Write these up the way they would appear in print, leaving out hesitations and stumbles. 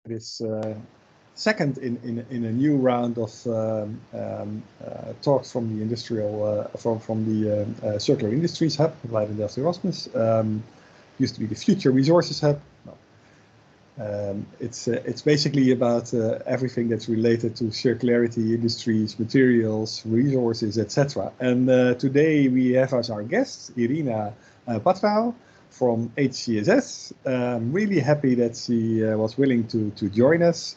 this second in a new round of talks from the industrial from the Circular Industries Hub, Leiden-Delft-Erasmus. Used to be the Future Resources Hub. It's basically about everything that's related to circularity, industries, materials, resources, etc. And today we have as our guest Irina Patrahau from HCSS. I'm really happy that she was willing to join us.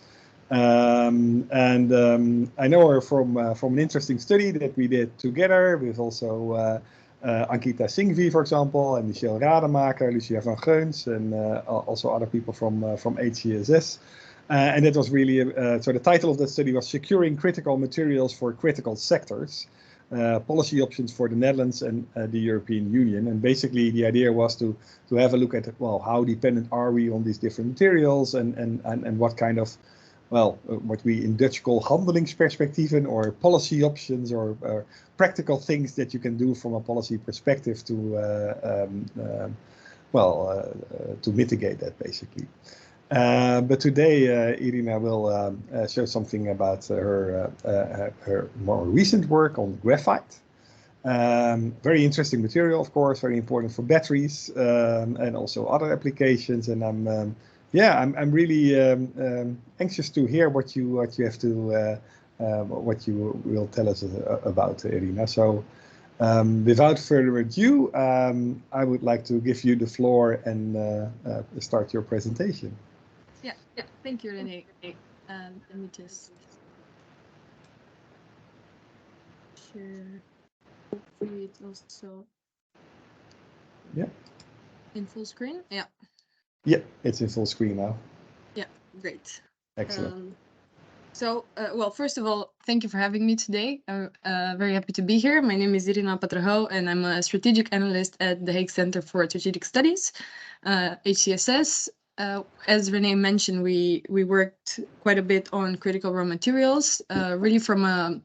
I know her from an interesting study that we did together with also Ankita Singhvi, for example, and Michel Rademaker, Lucia van Geuns, and also other people from HCSS. And that was really, so the title of that study was Securing Critical Materials for Critical Sectors, Policy Options for the Netherlands and the European Union. And basically the idea was to have a look at, well, how dependent are we on these different materials and what kind of, well, what we in Dutch call handelingsperspectieven, or policy options, or practical things that you can do from a policy perspective to, to mitigate that, basically. But today, Irina will show something about her more recent work on graphite. Very interesting material, of course, very important for batteries and also other applications. And I'm really anxious to hear what you have to what you will tell us about, Irina. So without further ado, I would like to give you the floor and start your presentation. Yeah, thank you, René. Let me just share. Hopefully it's also in full screen. Yeah, it's in full screen now. Yeah, great. Excellent. Well, first of all, thank you for having me today. I'm very happy to be here. My name is Irina Patrahau, and I'm a strategic analyst at the Hague Centre for Strategic Studies, HCSS. As René mentioned, we worked quite a bit on critical raw materials, really from a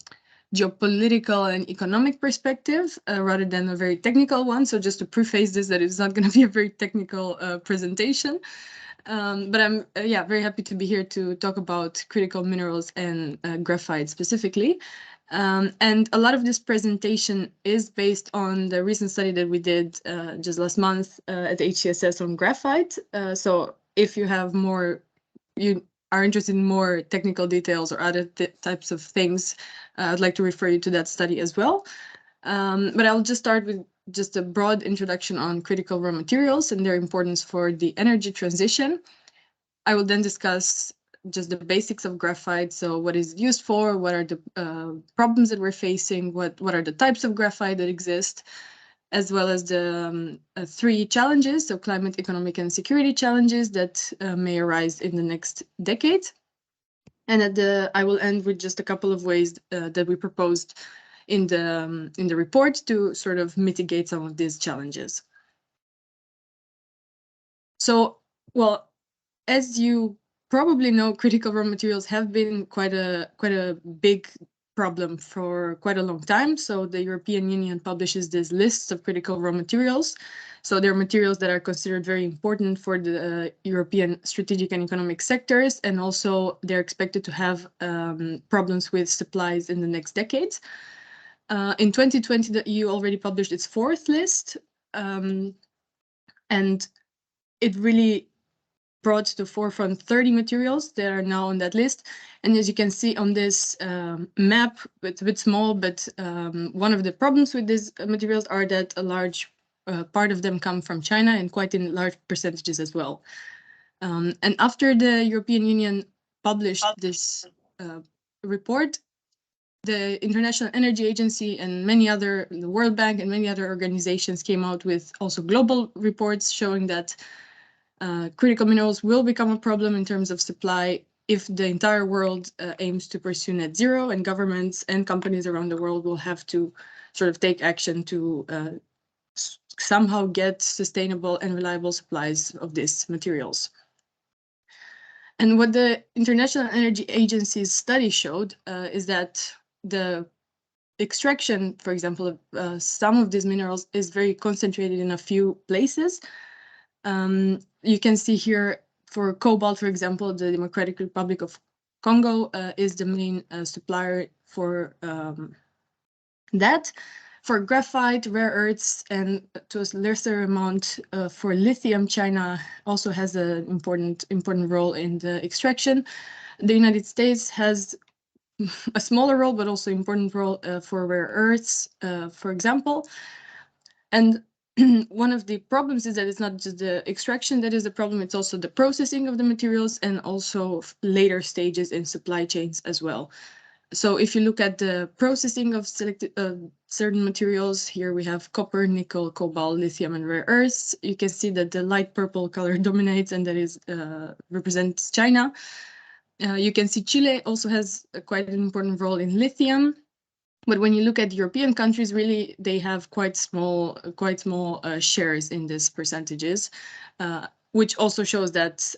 geopolitical and economic perspective, rather than a very technical one. So just to preface this, that it's not going to be a very technical presentation. But I'm very happy to be here to talk about critical minerals and graphite specifically. And a lot of this presentation is based on the recent study that we did just last month at HCSS on graphite. So if you have more, you are interested in more technical details or other types of things, I'd like to refer you to that study as well. But I'll just start with just a broad introduction on critical raw materials and their importance for the energy transition. I will then discuss just the basics of graphite. So what is it used for? What are the problems that we're facing? What are the types of graphite that exist? As well as the 3 challenges, so climate, economic, and security challenges that may arise in the next decade. And I will end with just a couple of ways that we proposed in the report to sort of mitigate some of these challenges. So, well, as you probably know, critical raw materials have been quite a big problem for quite a long time. So the European Union publishes these lists of critical raw materials. So they're materials that are considered very important for the European strategic and economic sectors, and also they're expected to have problems with supplies in the next decades. In 2020, the EU already published its 4th list, and it really brought to the forefront 30 materials that are now on that list. And as you can see on this map, it's a bit small, but one of the problems with these materials are that a large part of them come from China, and quite in large percentages as well. And after the European Union published this report, the International Energy Agency and the World Bank and many other organizations came out with also global reports showing that critical minerals will become a problem in terms of supply if the entire world aims to pursue net zero, and governments and companies around the world will have to sort of take action to somehow get sustainable and reliable supplies of these materials. And what the International Energy Agency's study showed is that the extraction, for example, of some of these minerals is very concentrated in a few places. You can see here For cobalt, for example, the Democratic Republic of Congo is the main supplier for that. For graphite, rare earths, and to a lesser amount for lithium, China also has an important role in the extraction. The United States has a smaller role, but also important role for rare earths, for example. And one of the problems is that it's not just the extraction that is the problem, it's also the processing of the materials and also later stages in supply chains as well. So if you look at the processing of selected certain materials, here we have copper, nickel, cobalt, lithium, and rare earths. You can see that the light purple color dominates, and that is represents China. You can see Chile also has quite an important role in lithium. But when you look at European countries, really, they have quite small shares in these percentages, which also shows that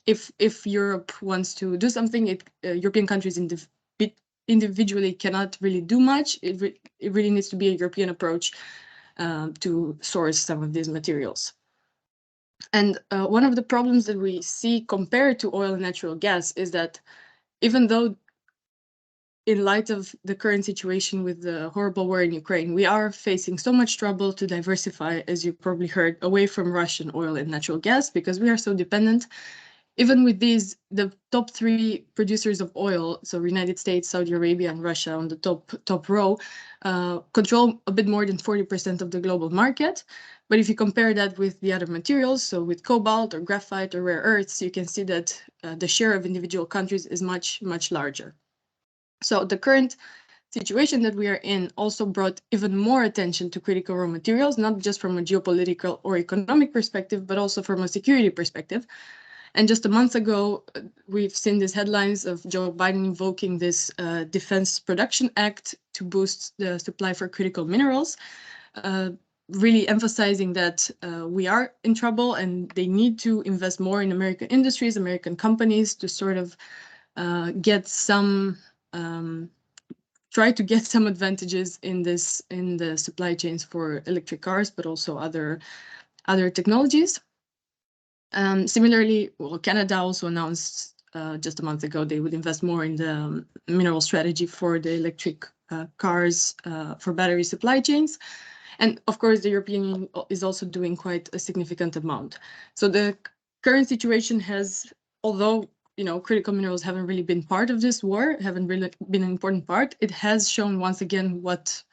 if Europe wants to do something, European countries individually cannot really do much. It really needs to be a European approach to source some of these materials. And one of the problems that we see compared to oil and natural gas is that even though in light of the current situation with the horrible war in Ukraine, we are facing so much trouble to diversify, as you probably heard, away from Russian oil and natural gas because we are so dependent. Even with these, the top three producers of oil, so United States, Saudi Arabia, and Russia on the top row, control a bit more than 40% of the global market. But if you compare that with the other materials, so with cobalt or graphite or rare earths, you can see that the share of individual countries is much, much larger. So the current situation that we are in also brought even more attention to critical raw materials, not just from a geopolitical or economic perspective, but also from a security perspective. And just a month ago, we've seen these headlines of Joe Biden invoking this Defense Production Act to boost the supply for critical minerals, really emphasizing that we are in trouble and they need to invest more in American industries, American companies to sort of get some try to get some advantages in the supply chains for electric cars, but also other technologies. Similarly, well, Canada also announced just a month ago they would invest more in the mineral strategy for the electric cars for battery supply chains. And of course, the European Union is also doing quite a significant amount. So the current situation has, although critical minerals haven't really been part of this war, haven't really been an important part, it has shown once again what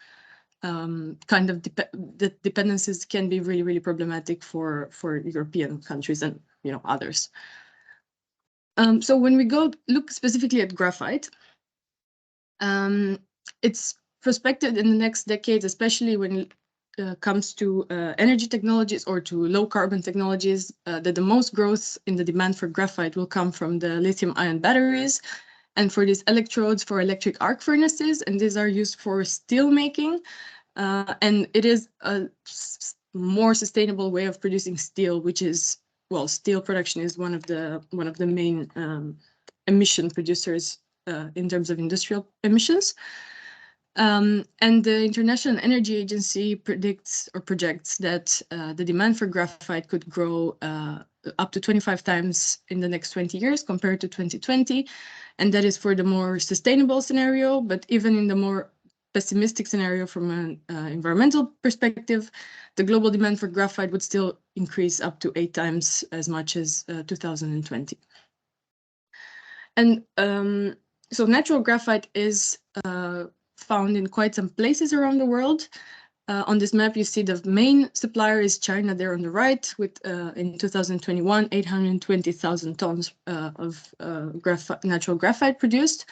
kind of the dependencies can be really, really problematic for European countries and others. So when we look specifically at graphite, it's prospected in the next decades, especially when it comes to energy technologies or to low carbon technologies, that the most growth in the demand for graphite will come from the lithium-ion batteries and for these electrodes for electric arc furnaces, and these are used for steel making. And it is a more sustainable way of producing steel, which is, well, steel production is one of the main emission producers in terms of industrial emissions. And the International Energy Agency predicts or projects that the demand for graphite could grow up to 25 times in the next 20 years compared to 2020. And that is for the more sustainable scenario, but even in the more pessimistic scenario from an environmental perspective, the global demand for graphite would still increase up to 8 times as much as 2020. And so natural graphite is found in quite some places around the world. On this map, you see the main supplier is China there on the right, with in 2021, 820,000 tons of natural graphite produced.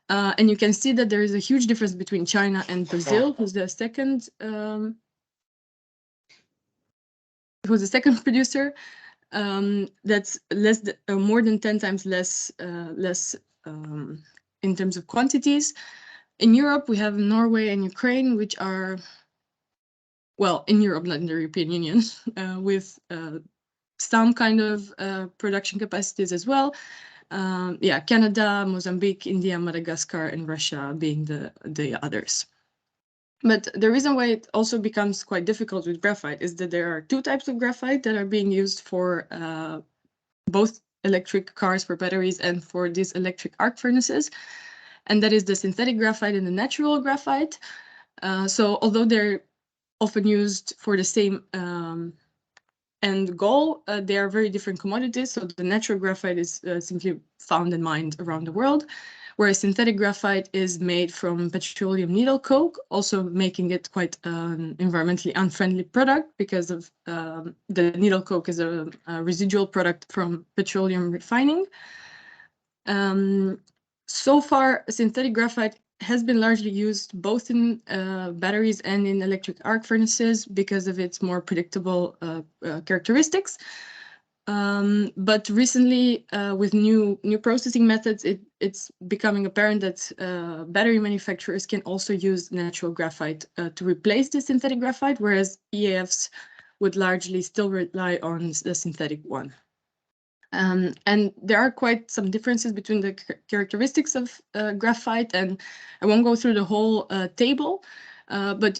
And you can see that there is a huge difference between China and Brazil, who's the second producer. That's more than 10 times less in terms of quantities. In Europe, we have Norway and Ukraine, which are, well, in Europe, not in the European Union, with some kind of production capacities as well. Canada, Mozambique, India, Madagascar, and Russia being the others. But the reason why it also becomes quite difficult with graphite is that there are two types of graphite that are being used for both electric cars for batteries and for these electric arc furnaces. And that is the synthetic graphite and the natural graphite. So although they're often used for the same end goal, they are very different commodities. So the natural graphite is simply found and mined around the world, whereas synthetic graphite is made from petroleum needle coke, also making it quite an environmentally unfriendly product because of the needle coke is a residual product from petroleum refining. So far, synthetic graphite has been largely used both in batteries and in electric arc furnaces because of its more predictable characteristics. But recently, with new processing methods, it's becoming apparent that battery manufacturers can also use natural graphite to replace the synthetic graphite, whereas EAFs would largely still rely on the synthetic one. And there are quite some differences between the characteristics of graphite, and I won't go through the whole table, but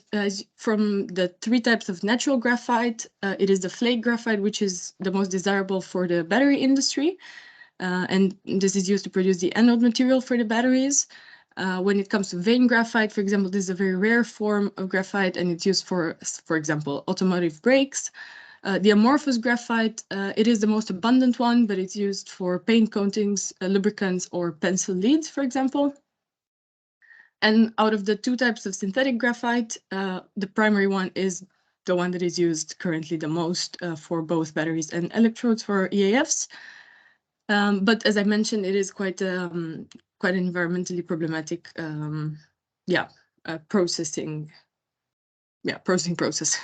from the three types of natural graphite, it is the flake graphite, which is the most desirable for the battery industry, and this is used to produce the anode material for the batteries. When it comes to vein graphite, for example, this is a very rare form of graphite, and it's used for example, automotive brakes. The amorphous graphite, it is the most abundant one, but it's used for paint coatings, lubricants, or pencil leads, for example. And out of the two types of synthetic graphite, the primary one is the one that is used currently the most for both batteries and electrodes for EAFs. But as I mentioned, it is quite an environmentally problematic, processing process.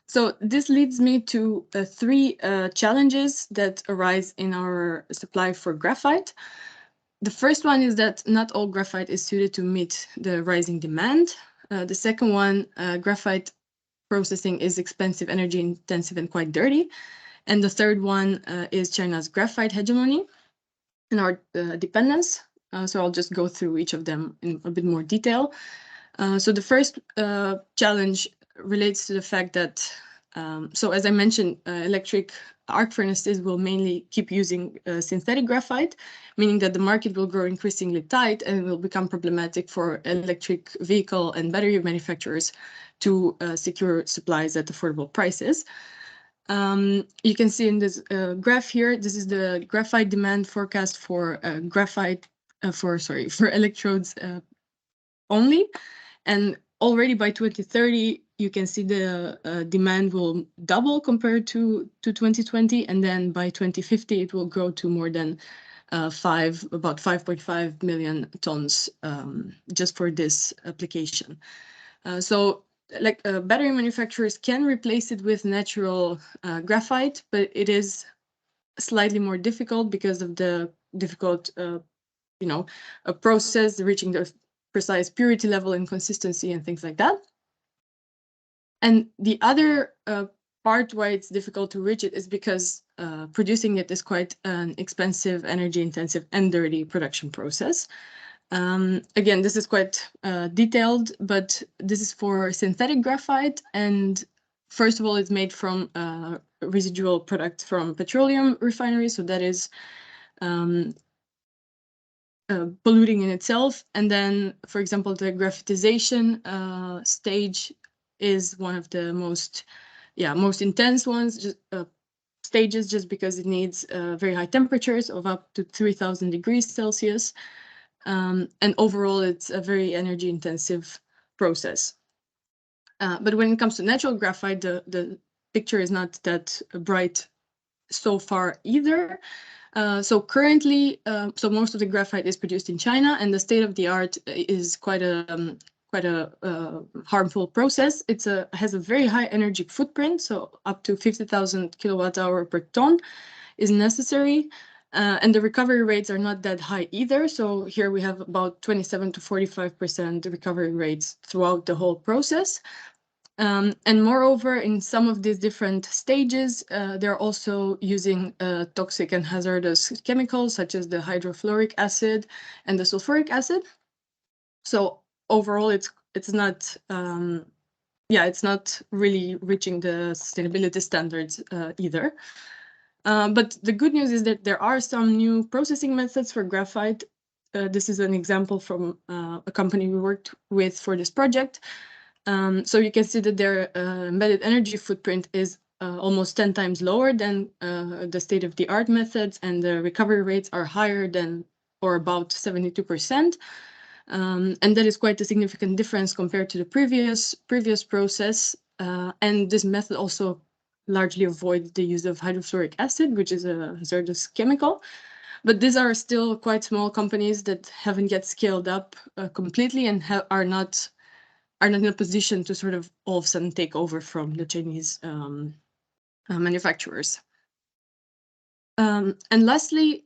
So this leads me to three challenges that arise in our supply for graphite. The first one is that not all graphite is suited to meet the rising demand. The second one, graphite processing is expensive, energy intensive, and quite dirty. And the third one is China's graphite hegemony and our dependence. So I'll just go through each of them in a bit more detail. So the first challenge relates to the fact that, so as I mentioned, electric arc furnaces will mainly keep using synthetic graphite, meaning that the market will grow increasingly tight and will become problematic for electric vehicle and battery manufacturers to secure supplies at affordable prices. You can see in this graph here, this is the graphite demand forecast for for electrodes only. And already by 2030, you can see the demand will double compared to 2020. And then by 2050, it will grow to more than about 5.5 million tons just for this application. So battery manufacturers can replace it with natural graphite, but it is slightly more difficult because of the difficult, process reaching the precise purity level and consistency and things like that. And the other part why it's difficult to reach it is because producing it is quite an expensive, energy intensive, and dirty production process. Again, this is quite detailed, but this is for synthetic graphite. And first of all, it's made from residual product from petroleum refineries. So that is polluting in itself. And then, for example, the graphitization stage is one of the most intense ones, stages, just because it needs very high temperatures of up to 3,000 degrees Celsius. And overall, it's a very energy intensive process. But when it comes to natural graphite, the picture is not that bright so far either. So currently, so most of the graphite is produced in China, and the state of the art is quite a harmful process. It has a very high energy footprint, so up to 50,000 kilowatt hour per ton is necessary. And the recovery rates are not that high either. So here we have about 27 to 45% recovery rates throughout the whole process. And moreover, in some of these different stages, they're also using toxic and hazardous chemicals such as the hydrofluoric acid and the sulfuric acid. So overall, it's not it's not really reaching the sustainability standards either. But the good news is that there are some new processing methods for graphite. This is an example from a company we worked with for this project. So you can see that their embedded energy footprint is almost 10 times lower than the state-of-the-art methods, and the recovery rates are higher than or about 72%. And that is quite a significant difference compared to the previous process. And this method also largely avoids the use of hydrofluoric acid, which is a hazardous chemical. But these are still quite small companies that haven't yet scaled up completely and are not in a position to sort of all of a sudden take over from the Chinese manufacturers. And lastly,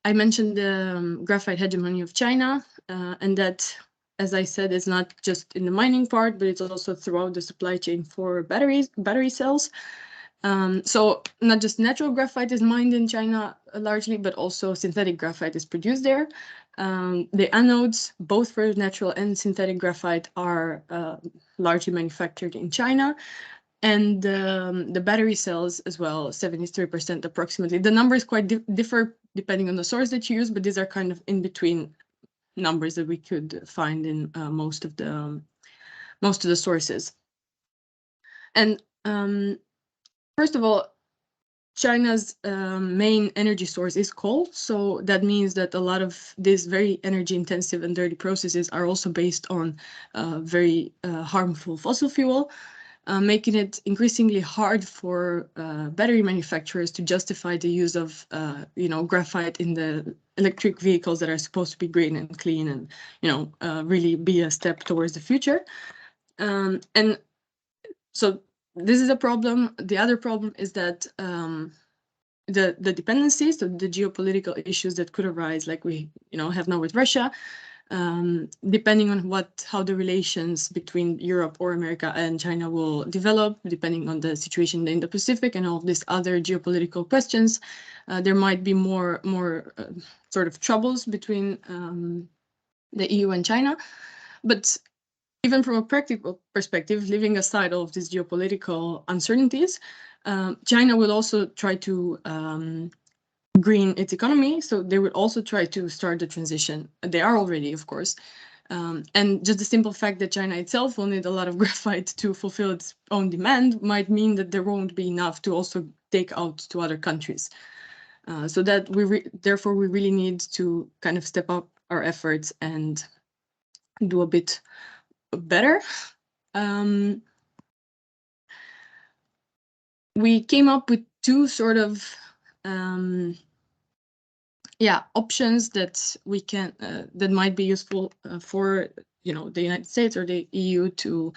I mentioned the graphite hegemony of China, and that, as I said, is not just in the mining part, but it's also throughout the supply chain for battery cells. So not just natural graphite is mined in China largely, but also synthetic graphite is produced there. The anodes, both for natural and synthetic graphite, are largely manufactured in China. And the battery cells as well, 73% approximately. The numbers quite differ depending on the source that you use, but these are kind of in between numbers that we could find in most of the sources. And first of all, China's main energy source is coal, so that means that a lot of these very energy-intensive and dirty processes are also based on very harmful fossil fuel, making it increasingly hard for battery manufacturers to justify the use of, graphite in the electric vehicles that are supposed to be green and clean and, really be a step towards the future. And so this is a problem. The other problem is that the dependencies, so the geopolitical issues that could arise, like we have now with Russia, depending on how the relations between Europe or America and China will develop, depending on the situation in the Indo-Pacific and all of these other geopolitical questions, there might be more sort of troubles between the EU and China. But even from a practical perspective, leaving aside all of these geopolitical uncertainties, China will also try to green its economy, so they would also try to start the transition. They are already, of course. And just the simple fact that China itself will need a lot of graphite to fulfill its own demand might mean that there won't be enough to also take out to other countries. So that therefore we really need to kind of step up our efforts and do a bit better. We came up with two sort of options that we can that might be useful for the United States or the EU to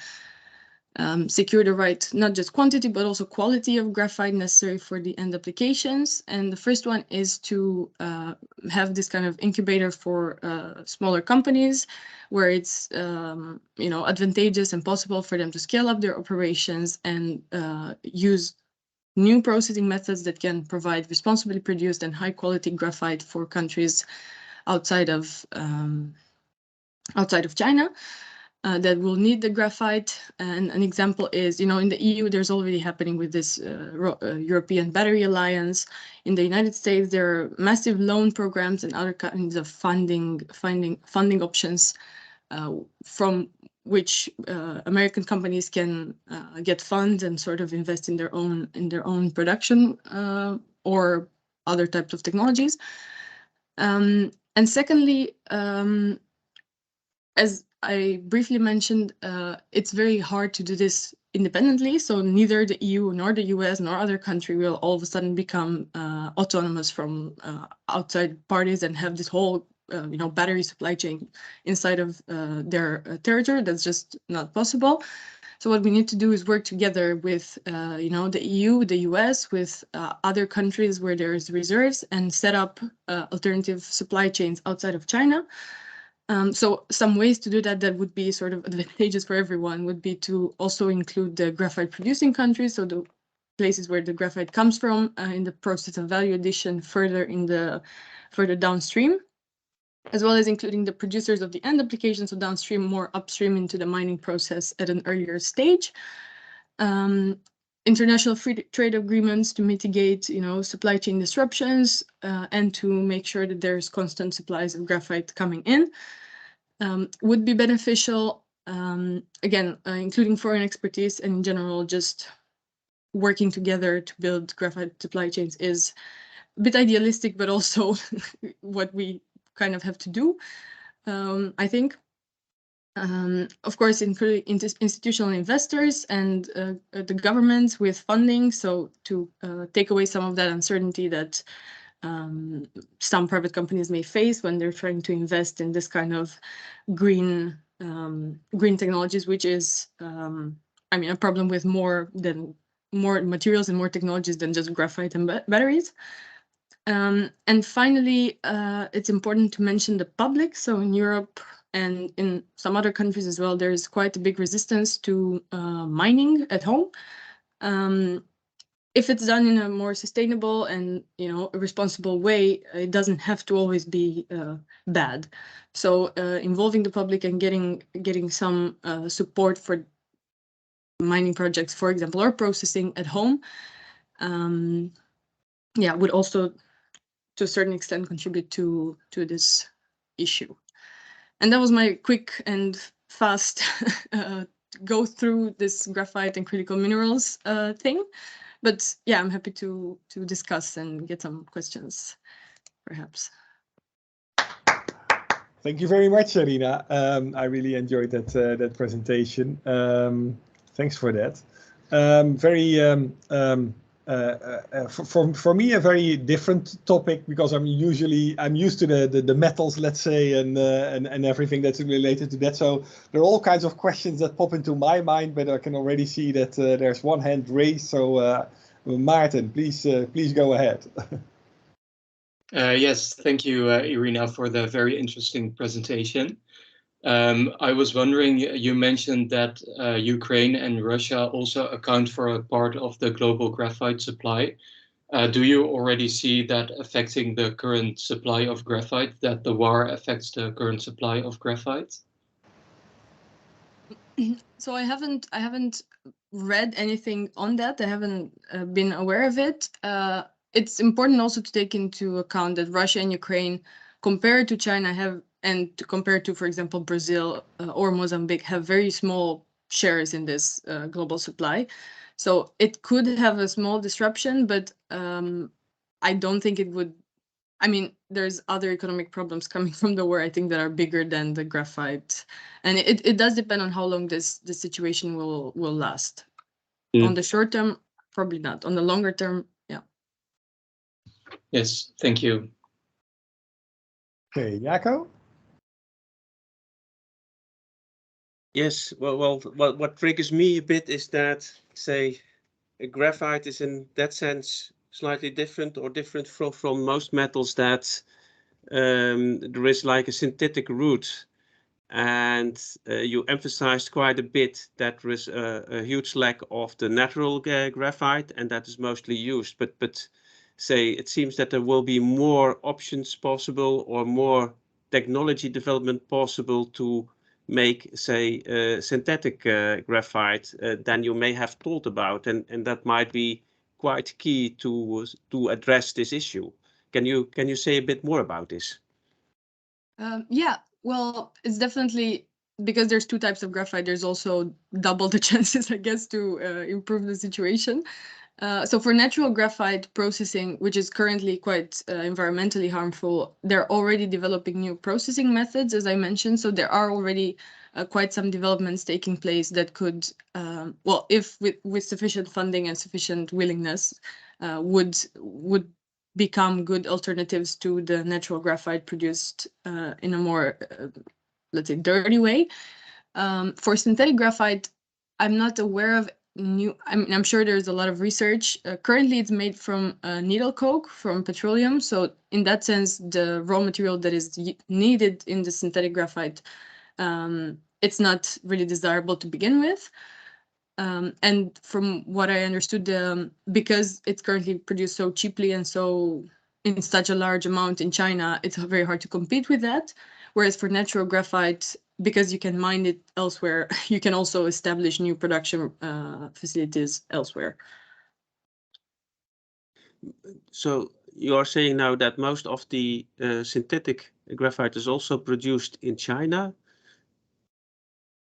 secure the right, not just quantity, but also quality of graphite necessary for the end applications. And the first one is to have this kind of incubator for smaller companies where it's advantageous and possible for them to scale up their operations and use new processing methods that can provide responsibly produced and high quality graphite for countries outside of China that will need the graphite. And an example is, in the EU, there's already happening with this European Battery Alliance. In the United States, there are massive loan programs and other kinds of funding options from which American companies can get funds and sort of invest in their own production or other types of technologies. And secondly, as I briefly mentioned, it's very hard to do this independently. So neither the EU nor the US nor other country will all of a sudden become autonomous from outside parties and have this whole battery supply chain inside of their territory. That's just not possible. So what we need to do is work together with the EU, the US, with other countries where there's reserves and set up alternative supply chains outside of China. So some ways to do that would be sort of advantageous for everyone would be to also include the graphite producing countries, so the places where the graphite comes from in the process of value addition further downstream, as well as including the producers of the end application, so downstream, more upstream into the mining process at an earlier stage. international free trade agreements to mitigate, supply chain disruptions and to make sure that there's constant supplies of graphite coming in. Would be beneficial, again, including foreign expertise and in general, just working together to build graphite supply chains is a bit idealistic, but also what we kind of have to do, I think. Of course, including institutional investors and the governments with funding, so to take away some of that uncertainty that some private companies may face when they're trying to invest in this kind of green technologies, which is, a problem with more materials and more technologies than just graphite and batteries. And finally, it's important to mention the public. So in Europe and in some other countries as well, there's quite a big resistance to mining at home. If it's done in a more sustainable and a responsible way, it doesn't have to always be bad. So involving the public and getting some support for mining projects, for example, or processing at home, would also to a certain extent contribute to this issue. And that was my quick and fast go through this graphite and critical minerals thing. But yeah, I'm happy to discuss and get some questions, perhaps. Thank you very much, Irina. I really enjoyed that presentation. Thanks for that. For me, a very different topic, because I'm used to the metals, let's say, and everything that's related to that. So there are all kinds of questions that pop into my mind, but I can already see that there's one hand raised. So Maarten, please go ahead. Yes, thank you, Irina, for the very interesting presentation. I was wondering, you mentioned that Ukraine and Russia also account for a part of the global graphite supply. Do you already see that affecting the current supply of graphite, that the war affects the current supply of graphite? So I haven't read anything on that. I haven't been aware of it. It's important also to take into account that Russia and Ukraine, compared to China, compared to, for example, Brazil or Mozambique, have very small shares in this global supply. So it could have a small disruption, but I don't think it would. There's other economic problems coming from the war, I think, that are bigger than the graphite. And it does depend on how long this situation will last. On the short term, probably not. On the longer term, yeah. Yes, thank you. Okay, Jaco? Yes, well, what triggers me a bit is that, say, graphite is in that sense slightly different from most metals, that there is like a synthetic route, and you emphasized quite a bit that there is a huge lack of the natural graphite, and that is mostly used. But say it seems that there will be more options possible, or more technology development possible to make, say, synthetic graphite than you may have thought about, and that might be quite key to address this issue. Can you say a bit more about this? Yeah, well, it's definitely, because there's two types of graphite, there's also double the chances, I guess, to improve the situation. So for natural graphite processing, which is currently quite environmentally harmful, they're already developing new processing methods, as I mentioned. So there are already quite some developments taking place that could, if with sufficient funding and sufficient willingness, would become good alternatives to the natural graphite produced in a more, let's say, dirty way. For synthetic graphite, I'm not aware of I'm sure there's a lot of research. Currently, it's made from needle coke from petroleum. So in that sense, the raw material that is needed in the synthetic graphite, it's not really desirable to begin with. And from what I understood, because it's currently produced so cheaply and so in such a large amount in China, it's very hard to compete with that. Whereas for natural graphite, because you can mine it elsewhere, you can also establish new production facilities elsewhere. So you are saying now that most of the synthetic graphite is also produced in China?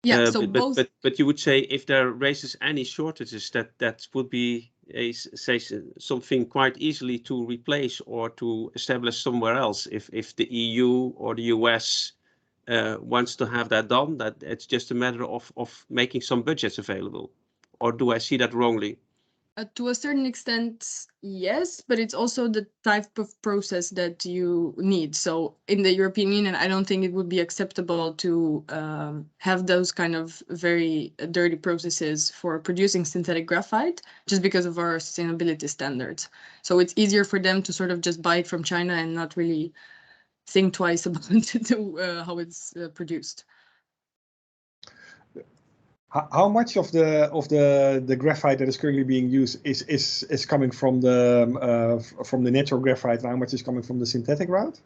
Yeah, so both. But you would say if there raises any shortages, that would be something quite easily to replace or to establish somewhere else. If the EU or the US wants to have that done, that it's just a matter of making some budgets available, or do I see that wrongly? To a certain extent, yes, but it's also the type of process that you need. So in the European Union, I don't think it would be acceptable to have those kind of very dirty processes for producing synthetic graphite, just because of our sustainability standards. So it's easier for them to sort of just buy it from China and not really think twice about how it's produced. How much of the graphite that is currently being used is coming from the natural graphite, and how much is coming from the synthetic route?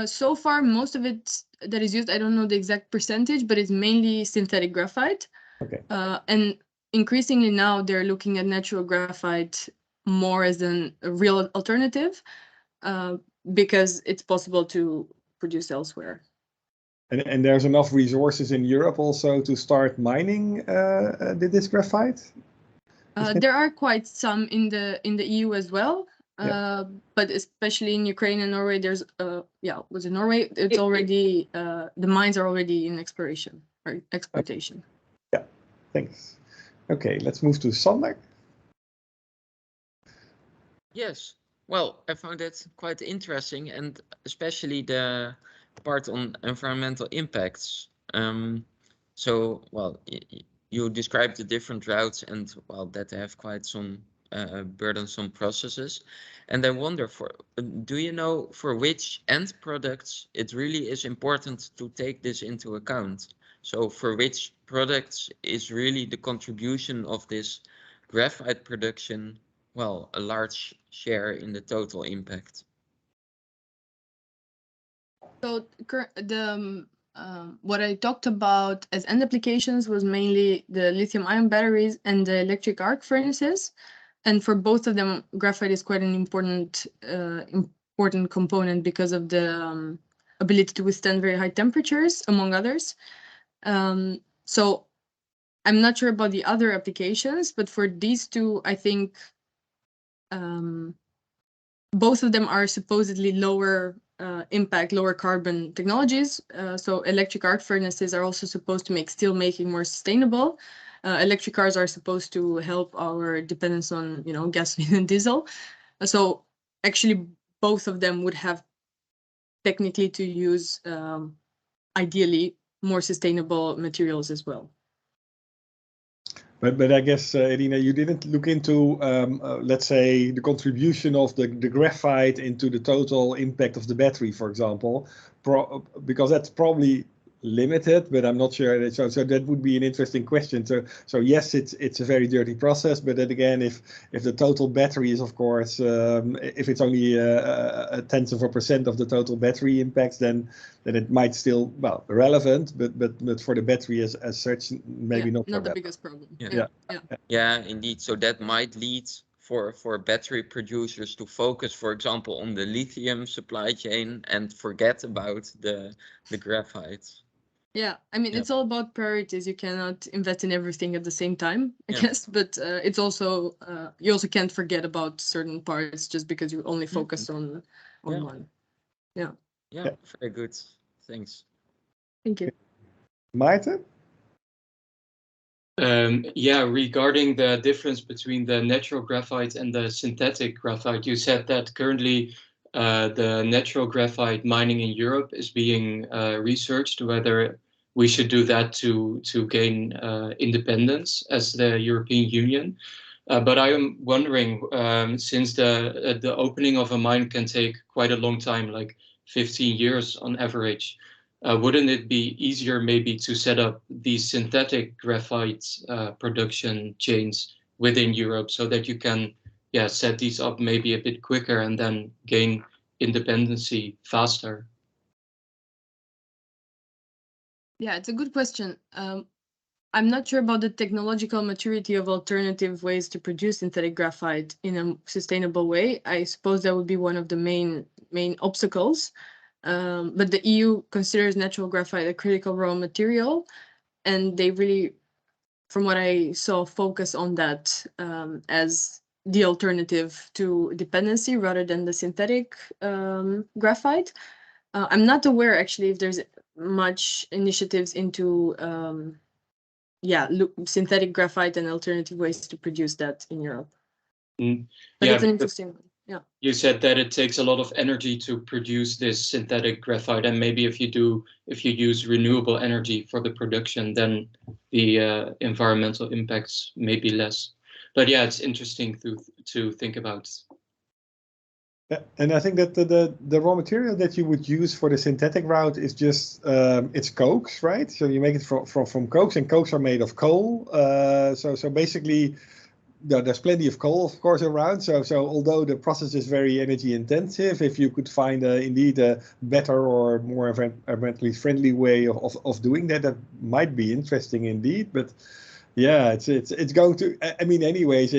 So far, most of it that is used, I don't know the exact percentage, but it's mainly synthetic graphite. Okay. And increasingly now they're looking at natural graphite more as a real alternative, because it's possible to produce elsewhere. And there's enough resources in Europe also to start mining this graphite? There are quite some in the EU as well, but especially in Ukraine and Norway, there's was in Norway, it's already the mines are already in exploration or exploitation. Yeah, thanks. Okay, let's move to Sander. Yes, well, I found it quite interesting, and especially the part on environmental impacts. So, well, you described the different routes and, well, that they have quite some burdensome processes. And I wonder, do you know for which end products it really is important to take this into account? So for which products is really the contribution of this graphite production, well, a large share in the total impact? So what I talked about as end applications was mainly the lithium-ion batteries and the electric arc furnaces, and for both of them, graphite is quite an important component because of the ability to withstand very high temperatures, among others. So I'm not sure about the other applications, but for these two, I think both of them are supposedly lower impact, lower carbon technologies. So electric arc furnaces are also supposed to make steel making more sustainable. Electric cars are supposed to help our dependence on, gasoline and diesel. So actually, both of them would have technically to use, ideally, more sustainable materials as well. But I guess, Irina, you didn't look into, let's say, the contribution of the graphite into the total impact of the battery, for example, because that's probably limited, but I'm not sure. So that would be an interesting question. So yes, it's a very dirty process, but then again, if the total battery is, of course, if it's only a tenth of a % of the total battery impacts, then it might still, well, relevant, but for the battery as such, maybe not the biggest problem. Yeah, indeed. So that might lead for battery producers to focus, for example, on the lithium supply chain and forget about the graphite. Yeah, I mean, it's all about priorities. You cannot invest in everything at the same time, I guess, but it's also, you also can't forget about certain parts just because you only focus on one. Yeah, very good. Thanks. Thank you. Maarten? Regarding the difference between the natural graphite and the synthetic graphite, you said that currently the natural graphite mining in Europe is being researched whether we should do that to gain independence as the European Union. But I am wondering, since the opening of a mine can take quite a long time, like 15 years on average, wouldn't it be easier maybe to set up these synthetic graphite production chains within Europe so that you can set these up maybe a bit quicker and then gain independency faster? Yeah, it's a good question. I'm not sure about the technological maturity of alternative ways to produce synthetic graphite in a sustainable way. I suppose that would be one of the main obstacles. But the EU considers natural graphite a critical raw material, and they really, from what I saw, focus on that as the alternative to dependency rather than the synthetic graphite. I'm not aware actually if there's much initiatives into synthetic graphite and alternative ways to produce that in Europe. But Yeah, it's an interesting one. Yeah. You said that it takes a lot of energy to produce this synthetic graphite, and maybe if you use renewable energy for the production, then the environmental impacts may be less. But yeah, it's interesting to think about. And I think that the raw material that you would use for the synthetic route is just it's cokes, right? So you make it from cokes, and cokes are made of coal. So basically, there's plenty of coal, of course, around. So although the process is very energy intensive, if you could find indeed a better or more environmentally friendly way of doing that, that might be interesting indeed. But yeah, it's going to, I mean, anyways,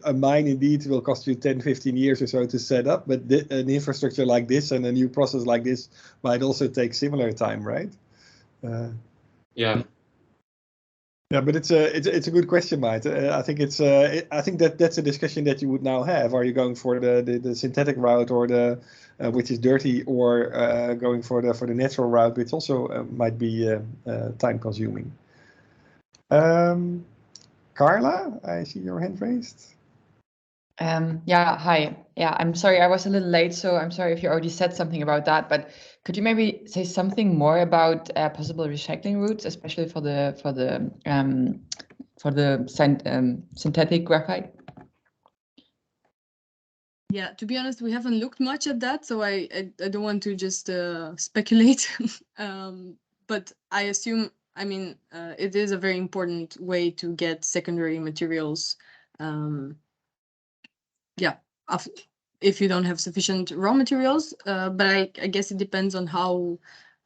a mine indeed will cost you 10, 15 years or so to set up, but an infrastructure like this and a new process like this might also take similar time, right? Yeah. Yeah, but it's a good question, Mate. I think I think that's a discussion that you would now have. Are you going for the synthetic route or the which is dirty, or going for the natural route, which also might be time consuming. Carla, I see your hand raised. Yeah, hi. Yeah, I'm sorry I was a little late, so I'm sorry if you already said something about that, but could you maybe say something more about possible recycling routes, especially for the synthetic graphite? Yeah, to be honest, we haven't looked much at that, so I don't want to just speculate. But I assume, I mean, it is a very important way to get secondary materials. Yeah, if you don't have sufficient raw materials, but I guess it depends on how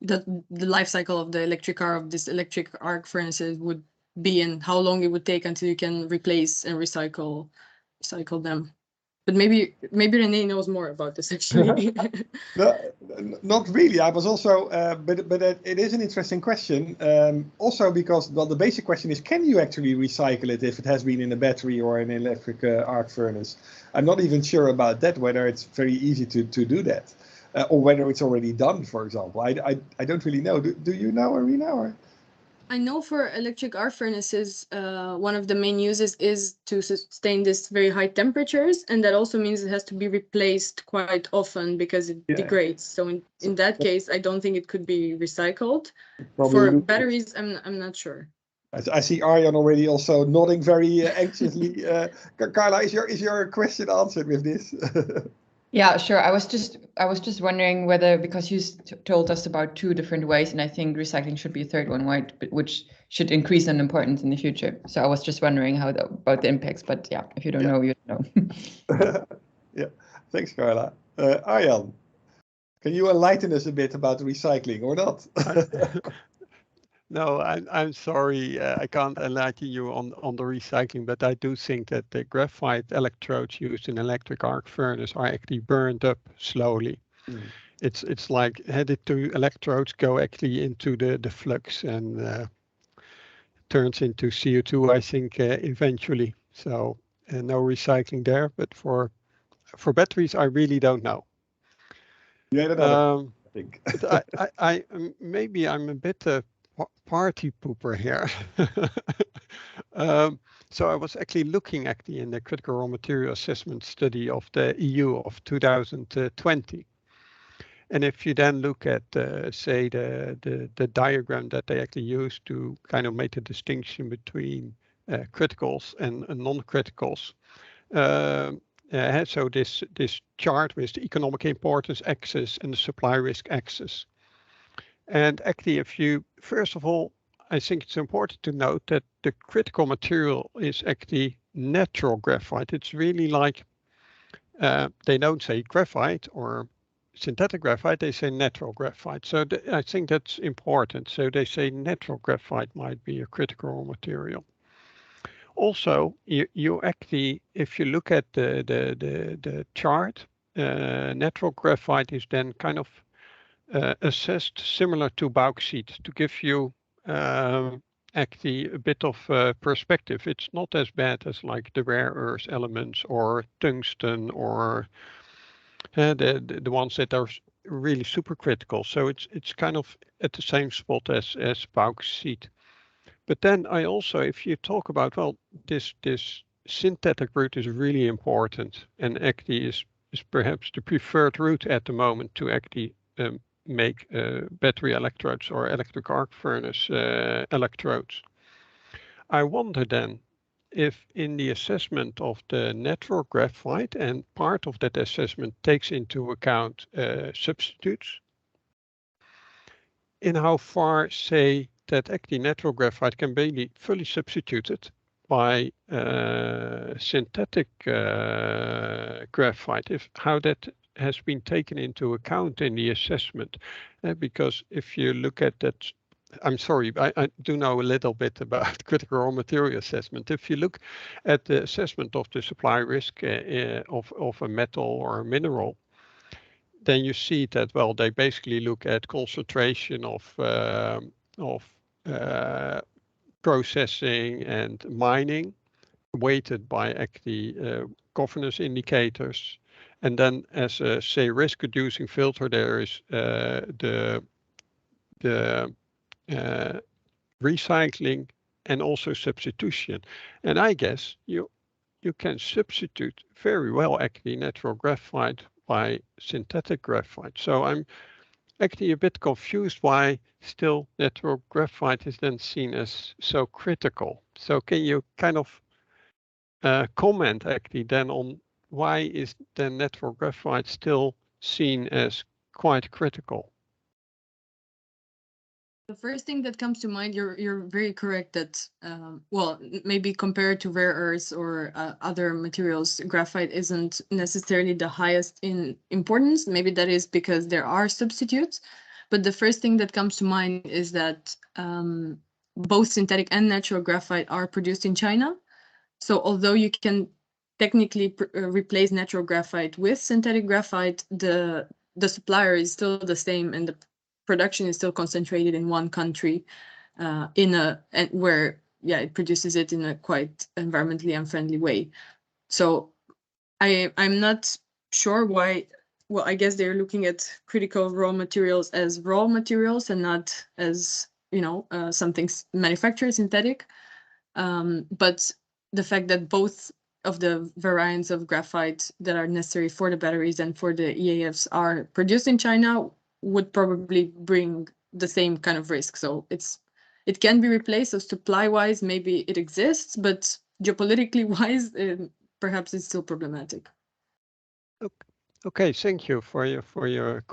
the life cycle of the electric car, of this electric arc furnaces would be, and how long it would take until you can replace and recycle them. But maybe René knows more about this actually. No, not really. I was also, but it is an interesting question. Also because, well, the basic question is, can you actually recycle it if it has been in a battery or an electric arc furnace? I'm not even sure about that, whether it's very easy to do that, or whether it's already done, for example. I don't really know. Do you know, Irina? Or? I know for electric arc furnaces, one of the main uses is to sustain this very high temperatures, and that also means it has to be replaced quite often because it degrades. So in that case, I don't think it could be recycled. For batteries, I'm not sure. I see Arjan already also nodding very anxiously. Carla, is your question answered with this? Yeah, sure. I was just wondering whether, because you told us about two different ways, and I think recycling should be a third one, right? Which should increase in importance in the future. So I was just wondering about the impacts. But yeah, if you don't know, you don't know. Yeah, thanks, Carla. Arjan, can you enlighten us a bit about recycling or not? No, I'm sorry, I can't enlighten you on the recycling, but I do think that the graphite electrodes used in electric arc furnace are actually burned up slowly. Mm. It's like headed to electrodes go actually into the flux and turns into CO2, I think, eventually. So no recycling there, but for batteries, I really don't know. Yeah, I think. I maybe I'm a bit party pooper here. So I was actually looking in the critical raw material assessment study of the EU of 2020. And if you then look at, say, the diagram that they actually used to kind of make the distinction between criticals and non-criticals. So this chart with the economic importance axis and the supply risk axis. And actually, first of all, I think it's important to note that the critical material is actually natural graphite. It's really like, they don't say graphite or synthetic graphite, they say natural graphite. So I think that's important. So they say natural graphite might be a critical raw material. Also, you actually, if you look at the chart, natural graphite is then kind of assessed similar to bauxite to give you actually a bit of perspective. It's not as bad as like the rare earth elements or tungsten or the ones that are really supercritical. So it's kind of at the same spot as bauxite. But then I also, if you talk about, well, this synthetic route is really important and actually is perhaps the preferred route at the moment to actually make battery electrodes or electric arc furnace electrodes. I wonder then if in the assessment of the natural graphite, and part of that assessment takes into account substitutes, in how far, say, that actually natural graphite can be fully substituted by synthetic graphite, if how that has been taken into account in the assessment. Because if you look at that, I'm sorry, I do know a little bit about critical raw material assessment. If you look at the assessment of the supply risk of a metal or a mineral, then you see that, well, they basically look at concentration of processing and mining, weighted by actually governance indicators. And then as a, say, risk reducing filter, there is the recycling and also substitution. And I guess you can substitute very well actually natural graphite by synthetic graphite. So I'm actually a bit confused why still natural graphite is then seen as so critical. So can you kind of comment actually then on why is then natural graphite still seen as quite critical? The first thing that comes to mind, you're very correct that, well, maybe compared to rare earths or other materials, graphite isn't necessarily the highest in importance. Maybe that is because there are substitutes. But the first thing that comes to mind is that both synthetic and natural graphite are produced in China. So although you can technically replace natural graphite with synthetic graphite, the supplier is still the same and the production is still concentrated in one country, where it produces it in a quite environmentally unfriendly way. So I'm not sure why. Well, I guess they're looking at critical raw materials as raw materials and not as something manufactured synthetic. But the fact that both of the variants of graphite that are necessary for the batteries and for the EAFs are produced in China would probably bring the same kind of risk. So it can be replaced. So supply-wise, maybe it exists, but geopolitically wise, perhaps it's still problematic. Okay, thank you for your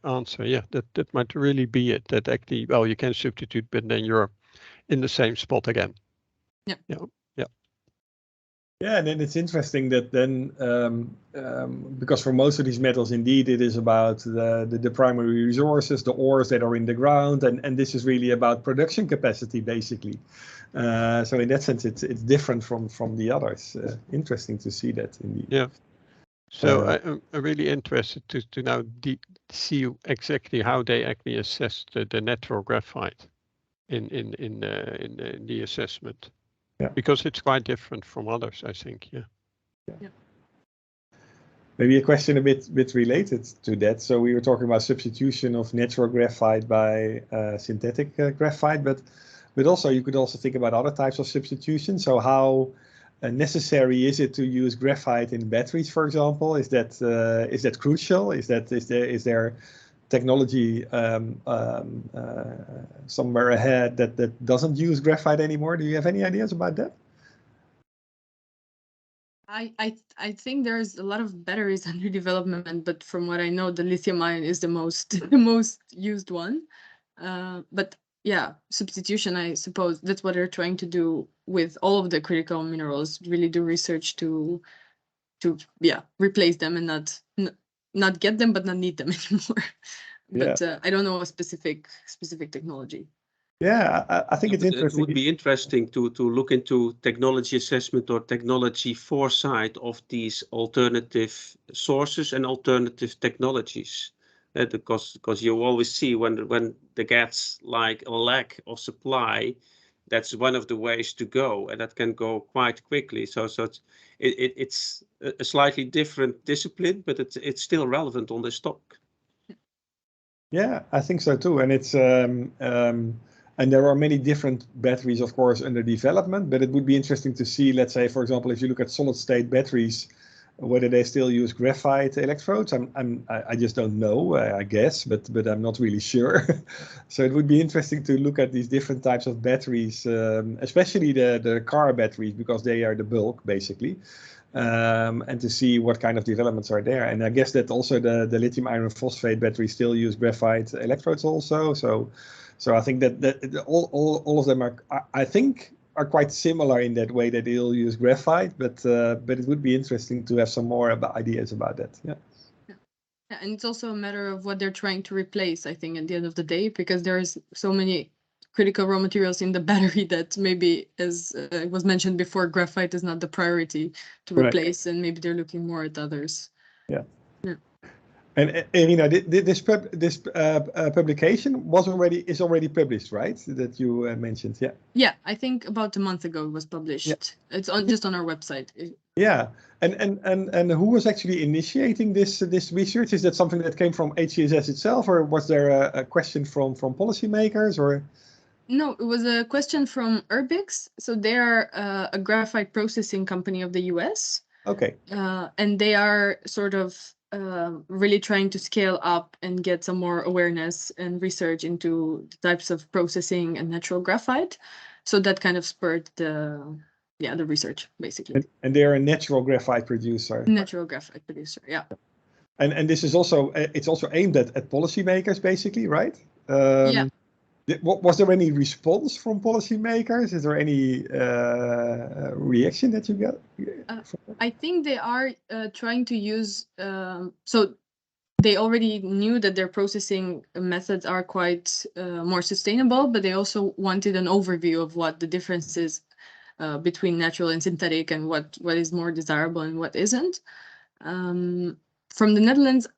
answer. Yeah, that might really be it. That actually, well, you can substitute, but then you're in the same spot again. Yeah. Yeah, and then it's interesting that then, because for most of these metals, indeed, it is about the primary resources, the ores that are in the ground, and this is really about production capacity, basically. So in that sense, it's different from the others. Interesting to see that, indeed. Yeah. So I'm really interested to now see exactly how they actually assess the natural graphite in the assessment. Yeah. Because it's quite different from others, I think. Yeah. Maybe a question a bit related to that. So we were talking about substitution of natural graphite by synthetic graphite, but also you could also think about other types of substitution. So how necessary is it to use graphite in batteries, for example? Is that crucial? Is there technology somewhere ahead that doesn't use graphite anymore? Do you have any ideas about that? I think there's a lot of batteries under development, but from what I know, the lithium ion is the most used one. But yeah, substitution, I suppose that's what they're trying to do with all of the critical minerals. Really do research to replace them and not not get them, but not need them anymore. But I don't know a specific technology. Yeah, I think it's interesting. It would be interesting to look into technology assessment or technology foresight of these alternative sources and alternative technologies. Because you always see when there gets like a lack of supply, that's one of the ways to go, and that can go quite quickly. So it's a slightly different discipline, but it's still relevant on this topic. Yeah, I think so too. And it's and there are many different batteries, of course, under development. But it would be interesting to see, let's say, for example, if you look at solid-state batteries, whether they still use graphite electrodes. I just don't know. I guess, but I'm not really sure. So it would be interesting to look at these different types of batteries, especially the car batteries, because they are the bulk basically. And to see what kind of developments are there. And I guess that also the lithium iron phosphate batteries still use graphite electrodes also. So I think that all of them are quite similar in that way, that they'll use graphite, but it would be interesting to have some more ideas about that. Yeah, and it's also a matter of what they're trying to replace, I think, at the end of the day, because there's so many critical raw materials in the battery that maybe, as was mentioned before, graphite is not the priority to replace, and maybe they're looking more at others. Yeah. And Irina, this publication is already published, right? That you mentioned, yeah. Yeah, I think about a month ago it was published. Yeah. It's just on our website. Yeah, and who was actually initiating this research? Is that something that came from HCSS itself, or was there a question from policymakers, or? No, it was a question from Urbix. So they are a graphite processing company of the US. Okay. And they are sort of really trying to scale up and get some more awareness and research into the types of processing and natural graphite. So that kind of spurred the research, basically. And they're a natural graphite producer. Natural graphite producer, yeah. And this is also, it's also aimed at policymakers, basically, right? Yeah. Was there any response from policymakers? Is there any reaction that you got? I think they are trying to use, so they already knew that their processing methods are quite more sustainable, but they also wanted an overview of what the difference is between natural and synthetic, and what is more desirable and what isn't. From the Netherlands,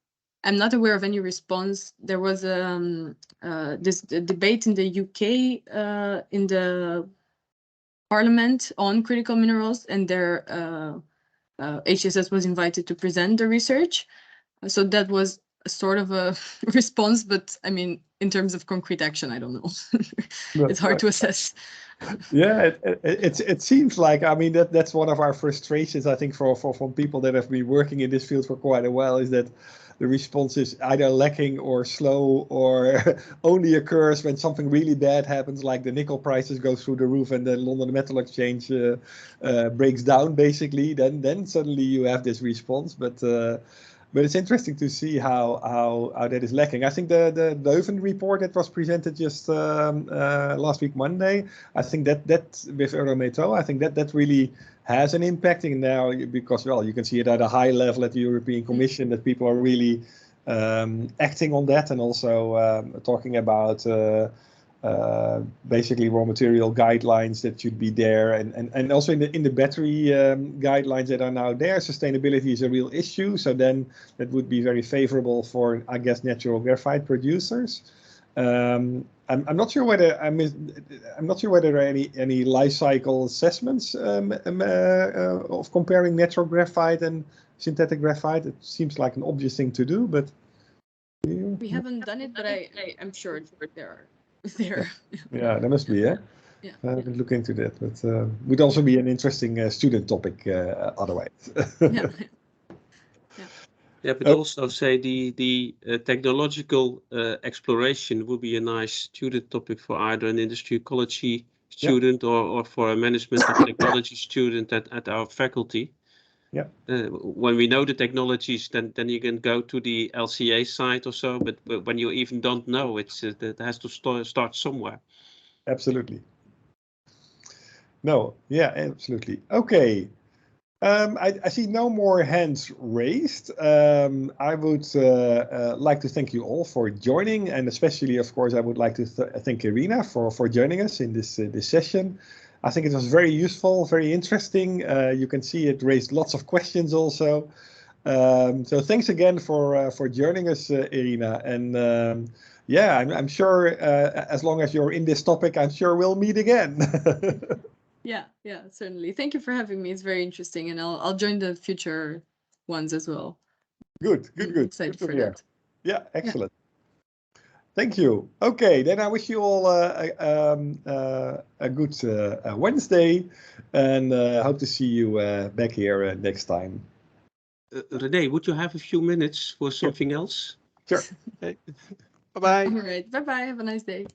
I'm not aware of any response. There was this debate in the UK in the Parliament on critical minerals, and their HCSS was invited to present the research. So that was sort of a response, but I mean, in terms of concrete action, I don't know. It's hard to assess. Yeah, it seems like, I mean, that's one of our frustrations, I think, from people that have been working in this field for quite a while, is that the response is either lacking or slow, or only occurs when something really bad happens, like the nickel prices go through the roof and the London Metal Exchange breaks down, basically. Then suddenly you have this response. But it's interesting to see how that is lacking. I think the Leuven report that was presented just last week Monday, I think that with Eurometaux, I think that really has an impact now, because, well, you can see it at a high level at the European Commission, that people are really acting on that, and also talking about basically raw material guidelines that should be there, and also in the battery guidelines that are now there, sustainability is a real issue. So then that would be very favorable for, I guess, natural graphite producers. I'm not sure whether there are any life cycle assessments of comparing natural graphite and synthetic graphite. It seems like an obvious thing to do, but we haven't done it, but I'm sure there are. There. Yeah, there must be, yeah. Yeah. I haven't looked into that, but would also be an interesting student topic otherwise. Yeah. Yeah, but also say the technological exploration would be a nice student topic for either an industry ecology student or for a management of technology student at our faculty. Yeah. When we know the technologies, then you can go to the LCA site or so. But when you even don't know, it has to start somewhere. Absolutely. No. Yeah. Absolutely. Okay. I see no more hands raised. I would like to thank you all for joining, and especially, of course, I would like to thank Irina for joining us in this session. I think it was very useful, very interesting. You can see it raised lots of questions also. So thanks again for joining us, Irina. And yeah, I'm sure as long as you're in this topic, I'm sure we'll meet again. Yeah, certainly. Thank you for having me. It's very interesting, and I'll join the future ones as well. Good. Excited for that. Yeah, excellent. Yeah. Thank you. Okay, then I wish you all a good Wednesday, and hope to see you back here next time. René, would you have a few minutes for something else? Sure. Okay. Bye-bye. All right. Bye-bye. Have a nice day.